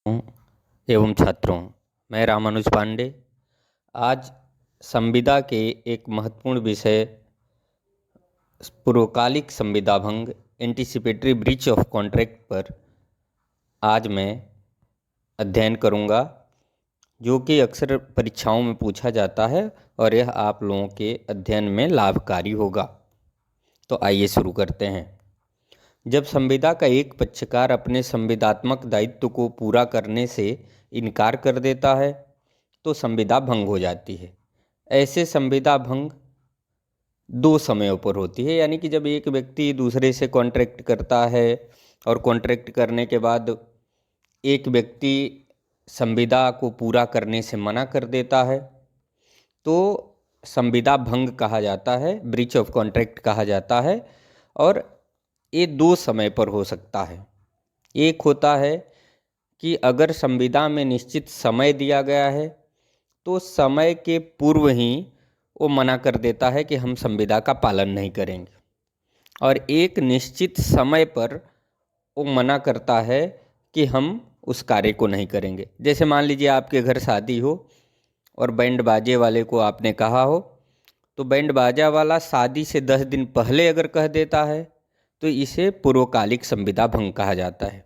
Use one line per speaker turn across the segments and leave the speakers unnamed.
एवं छात्रों, मैं रामानुज पांडे आज संविदा के एक महत्वपूर्ण विषय पूर्वकालिक संविदा भंग एंटीसिपेटरी ब्रीच ऑफ कॉन्ट्रैक्ट पर आज मैं अध्ययन करूंगा, जो कि अक्सर परीक्षाओं में पूछा जाता है और यह आप लोगों के अध्ययन में लाभकारी होगा। तो आइए शुरू करते हैं। जब संविदा का एक पक्षकार अपने संविदात्मक दायित्व को पूरा करने से इनकार कर देता है तो संविदा भंग हो जाती है। ऐसे संविदा भंग दो समयों पर होती है, यानी कि जब एक व्यक्ति दूसरे से कॉन्ट्रैक्ट करता है और कॉन्ट्रैक्ट करने के बाद एक व्यक्ति संविदा को पूरा करने से मना कर देता है तो संविदा भंग कहा जाता है, ब्रीच ऑफ कॉन्ट्रैक्ट कहा जाता है। और ये दो समय पर हो सकता है। एक होता है कि अगर संविदा में निश्चित समय दिया गया है तो समय के पूर्व ही वो मना कर देता है कि हम संविदा का पालन नहीं करेंगे, और एक निश्चित समय पर वो मना करता है कि हम उस कार्य को नहीं करेंगे। जैसे मान लीजिए आपके घर शादी हो और बैंड बाजे वाले को आपने कहा हो, तो बैंड बाजा वाला शादी से 10 दिन पहले अगर कह देता है तो इसे पूर्वकालिक संविदा भंग कहा जाता है।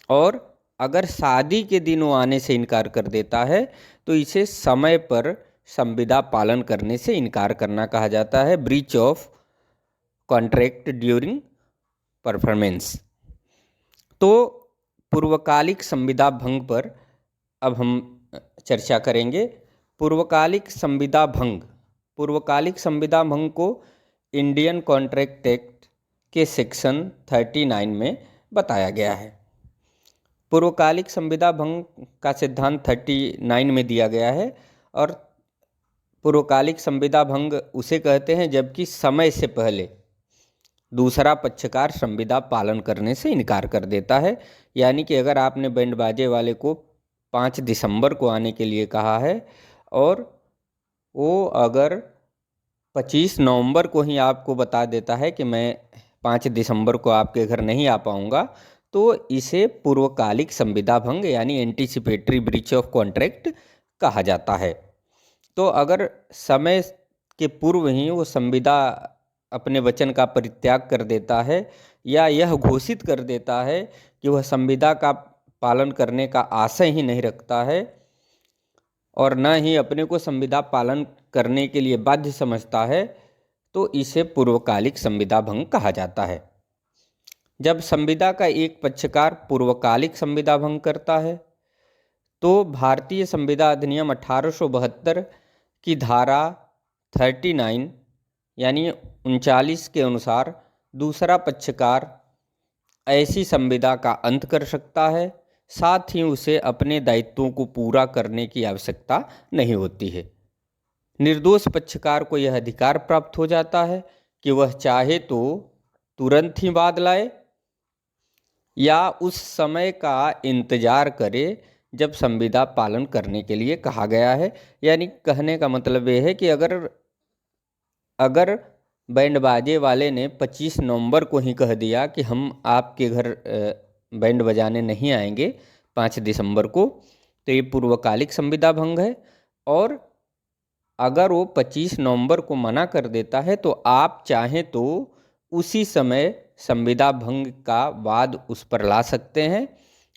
और अगर शादी के दिन वो आने से इनकार कर देता है तो इसे समय पर संविदा पालन करने से इनकार करना कहा जाता है, breach of contract during performance. तो पूर्वकालिक संविदा भंग पर अब हम चर्चा करेंगे। पूर्वकालिक संविदा भंग को इंडियन कॉन्ट्रैक्ट एक्ट के सेक्शन 39 में बताया गया है। पूर्वकालिक संविदा भंग का सिद्धांत 39 में दिया गया है, और पूर्वकालिक संविदा भंग उसे कहते हैं जबकि समय से पहले दूसरा पक्षकार संविदा पालन करने से इनकार कर देता है। यानी कि अगर आपने बैंड बाजे वाले को 5 दिसंबर को आने के लिए कहा है और वो अगर 25 नवंबर को ही आपको बता देता है कि मैं 5 दिसंबर को आपके घर नहीं आ पाऊँगा, तो इसे पूर्वकालिक संविदा भंग यानी एंटीसिपेटरी ब्रीच ऑफ कॉन्ट्रैक्ट कहा जाता है। तो अगर समय के पूर्व ही वो संविदा अपने वचन का परित्याग कर देता है या यह घोषित कर देता है कि वह संविदा का पालन करने का आशय ही नहीं रखता है और न ही अपने को संविदा पालन करने के लिए बाध्य समझता है, तो इसे पूर्वकालिक संविदा भंग कहा जाता है। जब संविदा का एक पक्षकार पूर्वकालिक संविदा भंग करता है तो भारतीय संविदा अधिनियम 1872 की धारा 39 यानी 39 के अनुसार दूसरा पक्षकार ऐसी संविदा का अंत कर सकता है, साथ ही उसे अपने दायित्वों को पूरा करने की आवश्यकता नहीं होती है। निर्दोष पक्षकार को यह अधिकार प्राप्त हो जाता है कि वह चाहे तो तुरंत ही वाद लाए या उस समय का इंतजार करे जब संविदा पालन करने के लिए कहा गया है। यानी कहने का मतलब यह है कि अगर बैंड बाजे वाले ने 25 नवंबर को ही कह दिया कि हम आपके घर बैंड बजाने नहीं आएंगे 5 दिसंबर को, तो ये पूर्वकालिक संविदा भंग है। और अगर वो 25 नवंबर को मना कर देता है तो आप चाहें तो उसी समय संविदा भंग का वाद उस पर ला सकते हैं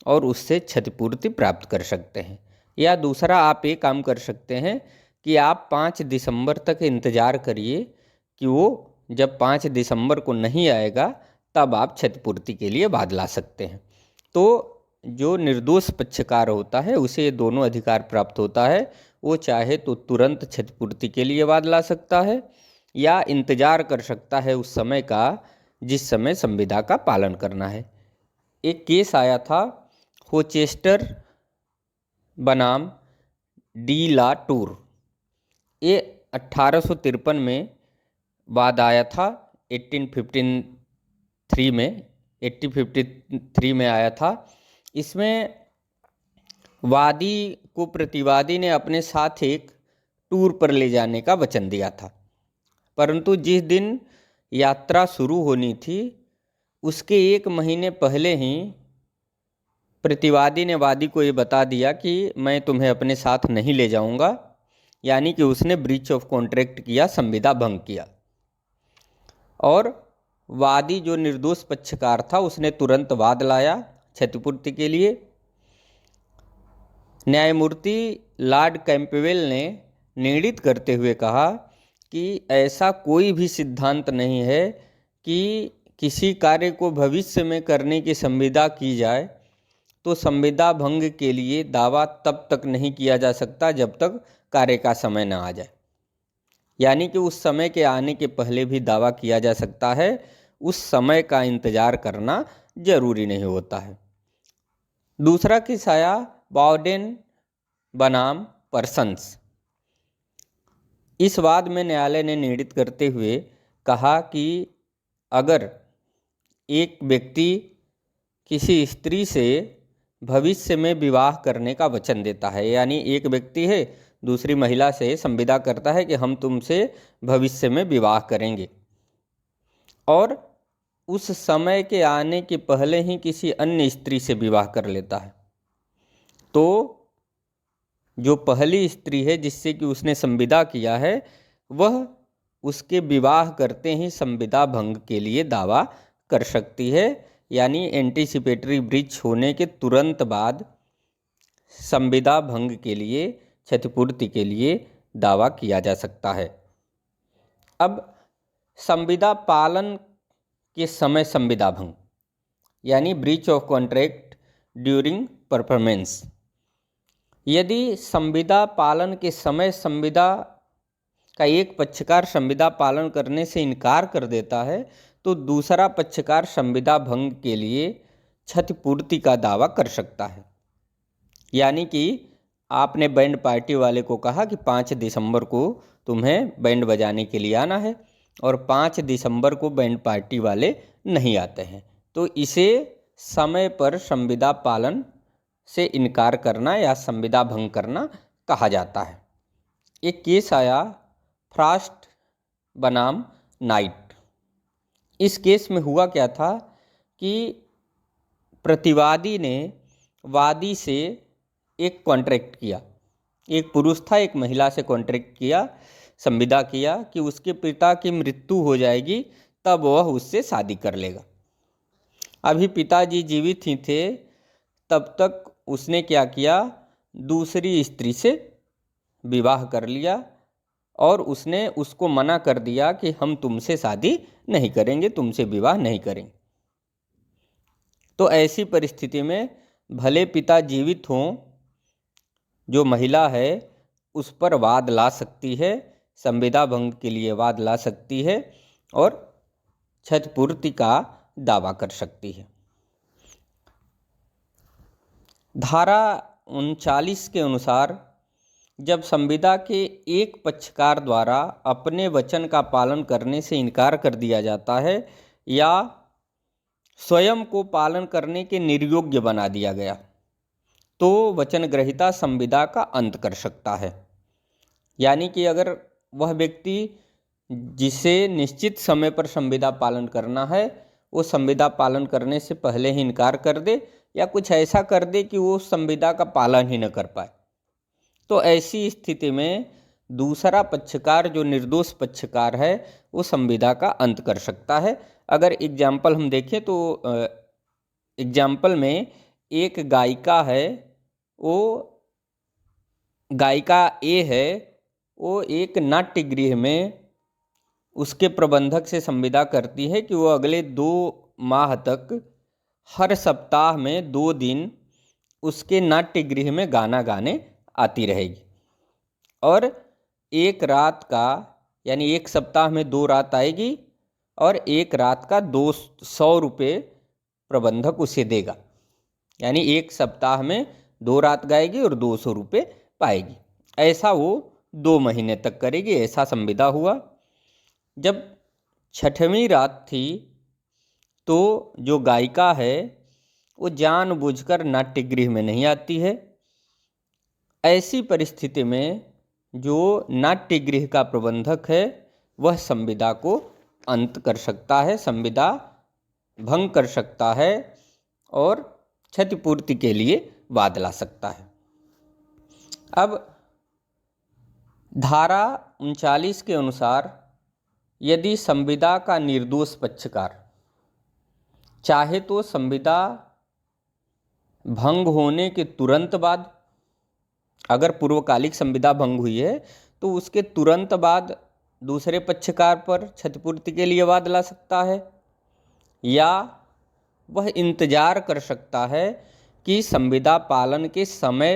और उससे क्षतिपूर्ति प्राप्त कर सकते हैं। या दूसरा आप ये काम कर सकते हैं कि आप 5 दिसंबर तक इंतज़ार करिए कि वो जब 5 दिसंबर को नहीं आएगा तब आप क्षतिपूर्ति के लिए वाद ला सकते हैं। तो जो निर्दोष पक्षकार होता है उसे ये दोनों अधिकार प्राप्त होता है। वो चाहे तो तुरंत क्षतिपूर्ति के लिए वाद ला सकता है या इंतज़ार कर सकता है उस समय का जिस समय संविदा का पालन करना है। एक केस आया था होचेस्टर बनाम डी ला टूर, ये 1853 में वाद आया था। 1853 में आया था। इसमें वादी को प्रतिवादी ने अपने साथ एक टूर पर ले जाने का वचन दिया था, परंतु जिस दिन यात्रा शुरू होनी थी उसके 1 महीने पहले ही प्रतिवादी ने वादी को ये बता दिया कि मैं तुम्हें अपने साथ नहीं ले जाऊंगा, यानी कि उसने ब्रीच ऑफ कॉन्ट्रैक्ट किया, संविदा भंग किया। और वादी जो निर्दोष पक्षकार था उसने तुरंत वाद लाया क्षतिपूर्ति के लिए। न्यायमूर्ति लॉर्ड कैंपबेल ने निर्णित करते हुए कहा कि ऐसा कोई भी सिद्धांत नहीं है कि किसी कार्य को भविष्य में करने की संविदा की जाए तो संविदा भंग के लिए दावा तब तक नहीं किया जा सकता जब तक कार्य का समय न आ जाए, यानी कि उस समय के आने के पहले भी दावा किया जा सकता है, उस समय का इंतजार करना जरूरी नहीं होता है। दूसरा केस आया बाउडेन बनाम पर्सन्स। इस वाद में न्यायालय ने निर्णित करते हुए कहा कि अगर एक व्यक्ति किसी स्त्री से भविष्य में विवाह करने का वचन देता है, यानी एक व्यक्ति है दूसरी महिला से संविदा करता है कि हम तुमसे भविष्य में विवाह करेंगे, और उस समय के आने के पहले ही किसी अन्य स्त्री से विवाह कर लेता है, तो जो पहली स्त्री है जिससे कि उसने संविदा किया है वह उसके विवाह करते ही संविदा भंग के लिए दावा कर सकती है, यानी एंटीसिपेटरी ब्रीच होने के तुरंत बाद संविदा भंग के लिए, क्षतिपूर्ति के लिए दावा किया जा सकता है। अब संविदा पालन के समय संविदा भंग, यानी breach of contract during performance. यदि संविदा पालन के समय संविदा का एक पक्षकार संविदा पालन करने से इनकार कर देता है तो दूसरा पक्षकार संविदा भंग के लिए क्षतिपूर्ति का दावा कर सकता है। यानी कि आपने बैंड पार्टी वाले को कहा कि 5 दिसंबर को तुम्हें बैंड बजाने के लिए आना है, और 5 दिसंबर को बैंड पार्टी वाले नहीं आते हैं, तो इसे समय पर संविदा पालन से इनकार करना या संविदा भंग करना कहा जाता है। एक केस आया फ्रॉस्ट बनाम नाइट। इस केस में हुआ क्या था कि प्रतिवादी ने वादी से एक कॉन्ट्रैक्ट किया, एक पुरुष था एक महिला से कॉन्ट्रैक्ट किया, संविदा किया कि उसके पिता की मृत्यु हो जाएगी तब वह उससे शादी कर लेगा। अभी पिताजी जीवित ही थे तब तक उसने क्या किया, दूसरी स्त्री से विवाह कर लिया और उसने उसको मना कर दिया कि हम तुमसे शादी नहीं करेंगे, तुमसे विवाह नहीं करेंगे। तो ऐसी परिस्थिति में भले पिता जीवित हों, जो महिला है उस पर वाद ला सकती है, संविदा भंग के लिए वाद ला सकती है और क्षतिपूर्ति का दावा कर सकती है। धारा 39 के अनुसार जब संविदा के एक पक्षकार द्वारा अपने वचन का पालन करने से इनकार कर दिया जाता है या स्वयं को पालन करने के निर्योग्य बना दिया गया तो वचनग्रहीता संविदा का अंत कर सकता है। यानी कि अगर वह व्यक्ति जिसे निश्चित समय पर संविदा पालन करना है वो संविदा पालन करने से पहले ही इनकार कर दे या कुछ ऐसा कर दे कि वो संविदा का पालन ही न कर पाए, तो ऐसी स्थिति में दूसरा पक्षकार जो निर्दोष पक्षकार है वो संविदा का अंत कर सकता है। अगर एग्जाम्पल हम देखें तो एग्जाम्पल में एक गायिका है, वो गायिका ए है, वो एक नाट्य गृह में उसके प्रबंधक से संविदा करती है कि वो अगले 2 माह तक हर सप्ताह में 2 दिन उसके नाट्य गृह में गाना गाने आती रहेगी और एक रात का यानी एक सप्ताह में 2 रात आएगी और एक रात का 200 रुपये प्रबंधक उसे देगा, यानी एक सप्ताह में 2 रात गाएगी और 200 रुपये पाएगी। ऐसा वो 2 महीने तक करेगी, ऐसा संविदा हुआ। जब 6वीं रात थी तो जो गायिका है वो जानबूझकर नाट्य गृह में नहीं आती है। ऐसी परिस्थिति में जो नाट्य गृह का प्रबंधक है वह संविदा को अंत कर सकता है, संविदा भंग कर सकता है और क्षतिपूर्ति के लिए वाद ला सकता है। अब धारा 39 के अनुसार यदि संविदा का निर्दोष पक्षकार चाहे तो संविदा भंग होने के तुरंत बाद, अगर पूर्वकालिक संविदा भंग हुई है तो उसके तुरंत बाद दूसरे पक्षकार पर क्षतिपूर्ति के लिए वाद ला सकता है, या वह इंतजार कर सकता है कि संविदा पालन के समय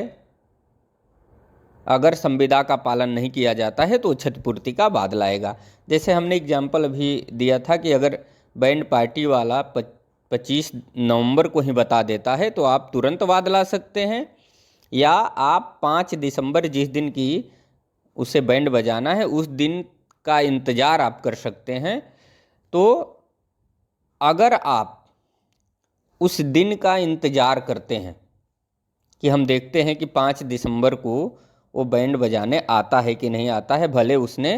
अगर संविदा का पालन नहीं किया जाता है तो क्षतिपूर्ति का वाद लाएगा। जैसे हमने एग्जाम्पल अभी दिया था कि अगर बैंड पार्टी वाला 25 नवंबर को ही बता देता है तो आप तुरंत वाद ला सकते हैं, या आप 5 दिसंबर जिस दिन की उसे बैंड बजाना है उस दिन का इंतज़ार आप कर सकते हैं। तो अगर आप उस दिन का इंतज़ार करते हैं कि हम देखते हैं कि 5 दिसंबर को वो बैंड बजाने आता है कि नहीं आता है, भले उसने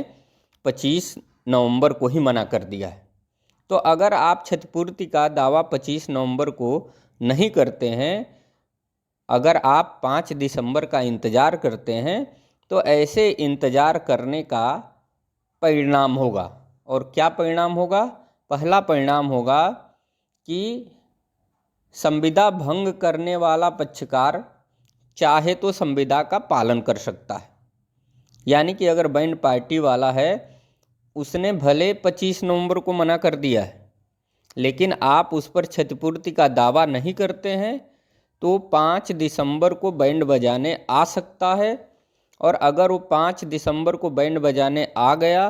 25 नवंबर को ही मना कर दिया है, तो अगर आप क्षतिपूर्ति का दावा 25 नवंबर को नहीं करते हैं, अगर आप 5 दिसंबर का इंतज़ार करते हैं, तो ऐसे इंतज़ार करने का परिणाम होगा। और क्या परिणाम होगा? पहला परिणाम होगा कि संविदा भंग करने वाला पक्षकार चाहे तो संविदा का पालन कर सकता है। यानी कि अगर बैंड पार्टी वाला है, उसने भले 25 नवंबर को मना कर दिया है, लेकिन आप उस पर क्षतिपूर्ति का दावा नहीं करते हैं, तो 5 दिसंबर को बैंड बजाने आ सकता है। और अगर वो 5 दिसंबर को बैंड बजाने आ गया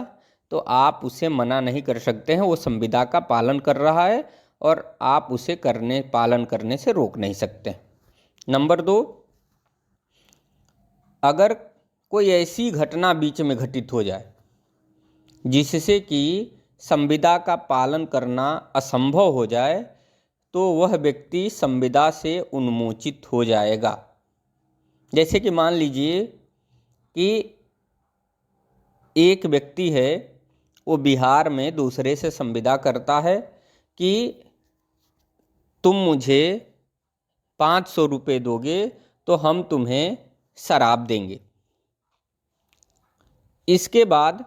तो आप उसे मना नहीं कर सकते हैं, वो संविदा का पालन कर रहा है और आप उसे पालन करने से रोक नहीं सकते। नंबर 2, अगर कोई ऐसी घटना बीच में घटित हो जाए जिससे कि संविदा का पालन करना असंभव हो जाए, तो वह व्यक्ति संविदा से उन्मोचित हो जाएगा। जैसे कि मान लीजिए कि एक व्यक्ति है, वो बिहार में दूसरे से संविदा करता है कि तुम मुझे 500 रुपये दोगे तो हम तुम्हें शराब देंगे। इसके बाद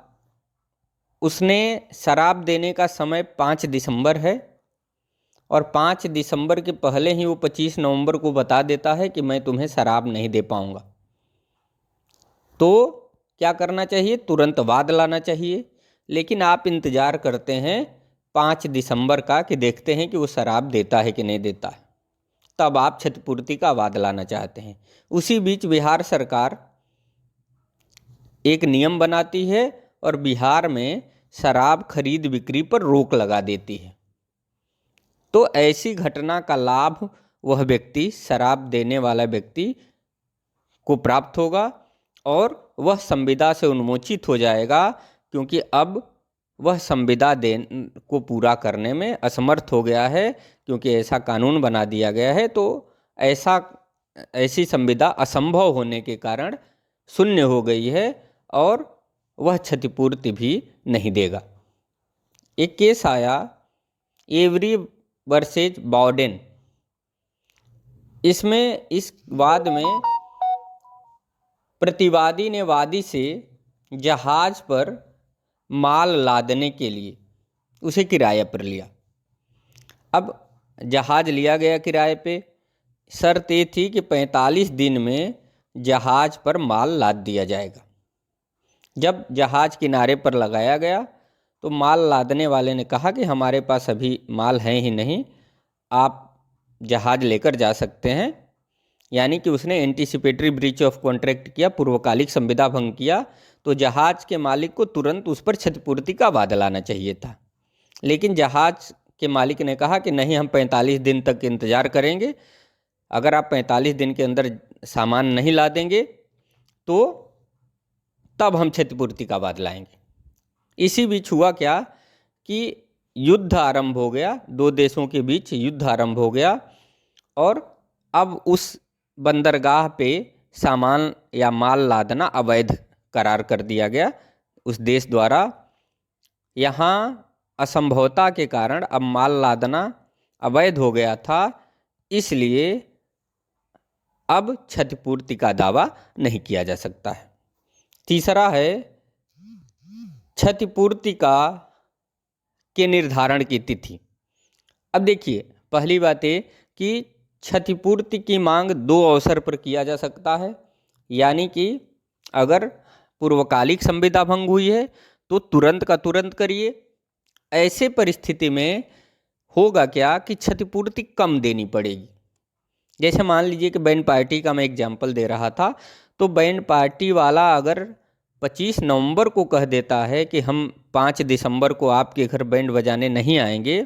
उसने शराब देने का समय 5 दिसंबर है और 5 दिसंबर के पहले ही वो 25 नवंबर को बता देता है कि मैं तुम्हें शराब नहीं दे पाऊंगा। तो क्या करना चाहिए? तुरंत वाद लाना चाहिए। लेकिन आप इंतज़ार करते हैं 5 दिसंबर का कि देखते हैं कि वो शराब देता है कि नहीं देता है, तब आप क्षतिपूर्ति का वाद लाना चाहते हैं। उसी बीच बिहार सरकार एक नियम बनाती है और बिहार में शराब खरीद बिक्री पर रोक लगा देती है। तो ऐसी घटना का लाभ वह व्यक्ति, शराब देने वाला व्यक्ति को प्राप्त होगा और वह संविदा से उन्मोचित हो जाएगा, क्योंकि अब वह संविदा को पूरा करने में असमर्थ हो गया है, क्योंकि ऐसा कानून बना दिया गया है। तो ऐसी संविदा असंभव होने के कारण शून्य हो गई है और वह क्षतिपूर्ति भी नहीं देगा। एक केस आया एवरी वर्सेज बाउडेन। इसमें इस वाद में प्रतिवादी ने वादी से जहाज पर माल लादने के लिए उसे किराए पर लिया। अब जहाज लिया गया किराए पे, शर्त ये थी कि 45 दिन में जहाज पर माल लाद दिया जाएगा। जब जहाज किनारे पर लगाया गया तो माल लादने वाले ने कहा कि हमारे पास अभी माल है ही नहीं, आप जहाज लेकर जा सकते हैं। यानी कि उसने एंटीसिपेटरी ब्रीच ऑफ कॉन्ट्रैक्ट किया, पूर्वकालिक संविदा भंग किया। तो जहाज के मालिक को तुरंत उस पर क्षतिपूर्ति का वाद लाना चाहिए था, लेकिन जहाज के मालिक ने कहा कि नहीं, हम 45 दिन तक इंतज़ार करेंगे, अगर आप 45 दिन के अंदर सामान नहीं ला देंगे तो तब हम क्षतिपूर्ति का वाद लाएंगे। इसी बीच हुआ क्या कि युद्ध आरंभ हो गया, दो देशों के बीच युद्ध आरंभ हो गया और अब उस बंदरगाह पे सामान या माल लादना अवैध करार कर दिया गया उस देश द्वारा। यहाँ असंभवता के कारण अब माल लादना अवैध हो गया था, इसलिए अब क्षतिपूर्ति का दावा नहीं किया जा सकता है। तीसरा है क्षतिपूर्ति के निर्धारण की तिथि। अब देखिए, पहली बात है कि क्षतिपूर्ति की मांग दो अवसर पर किया जा सकता है, यानी कि अगर पूर्वकालिक संविदा भंग हुई है तो तुरंत का तुरंत करिए। ऐसे परिस्थिति में होगा क्या कि क्षतिपूर्ति कम देनी पड़ेगी। जैसे मान लीजिए कि बैंड पार्टी का मैं एग्जाम्पल दे रहा था, तो बैंड पार्टी वाला अगर 25 नवंबर को कह देता है कि हम 5 दिसंबर को आपके घर बैंड बजाने नहीं आएंगे,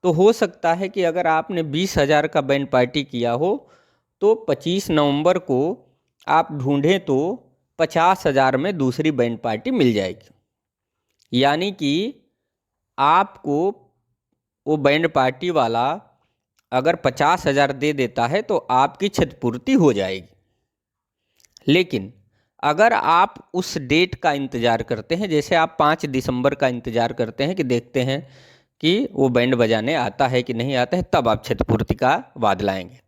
तो हो सकता है कि अगर आपने 20,000 का बैंड पार्टी किया हो तो 25 नवंबर को आप ढूंढें तो 50,000 में दूसरी बैंड पार्टी मिल जाएगी। यानी कि आपको वो बैंड पार्टी वाला अगर 50,000 दे देता है तो आपकी क्षतिपूर्ति हो जाएगी। लेकिन अगर आप उस डेट का इंतज़ार करते हैं, जैसे आप 5 दिसंबर का इंतज़ार करते हैं कि देखते हैं कि वो बैंड बजाने आता है कि नहीं आता है, तब आप क्षतिपूर्ति का वाद लाएंगे।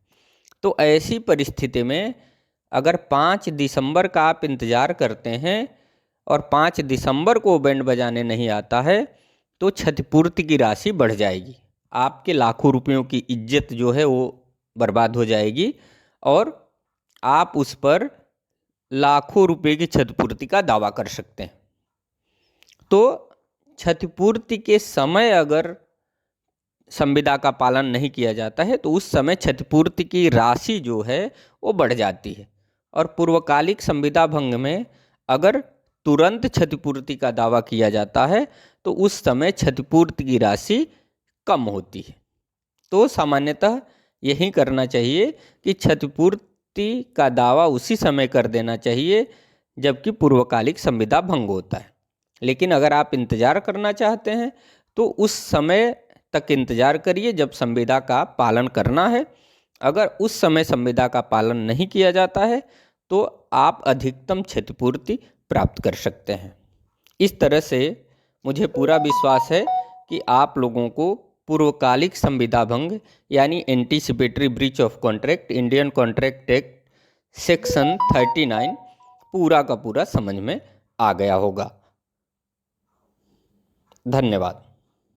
तो ऐसी परिस्थिति में अगर 5 दिसंबर का आप इंतज़ार करते हैं और 5 दिसंबर को बैंड बजाने नहीं आता है, तो क्षतिपूर्ति की राशि बढ़ जाएगी। आपके लाखों रुपयों की इज्जत जो है वो बर्बाद हो जाएगी और आप उस पर लाखों रुपए की क्षतिपूर्ति का दावा कर सकते हैं। तो क्षतिपूर्ति के समय अगर संविदा का पालन नहीं किया जाता है तो उस समय क्षतिपूर्ति की राशि जो है वो बढ़ जाती है। और पूर्वकालिक संविदा भंग में अगर तुरंत क्षतिपूर्ति का दावा किया जाता है तो उस समय क्षतिपूर्ति की राशि कम होती है। तो सामान्यतः यही करना चाहिए कि क्षतिपूर्ति का दावा उसी समय कर देना चाहिए जबकि पूर्वकालिक संविदा भंग होता है। लेकिन अगर आप इंतज़ार करना चाहते हैं तो उस समय तक इंतज़ार करिए जब संविदा का पालन करना है। अगर उस समय संविदा का पालन नहीं किया जाता है तो आप अधिकतम क्षतिपूर्ति प्राप्त कर सकते हैं। इस तरह से मुझे पूरा विश्वास है कि आप लोगों को पूर्वकालिक संविदा भंग यानी anticipatory breach of contract Indian contract act section 39 पूरा का पूरा समझ में आ गया होगा। धन्यवाद।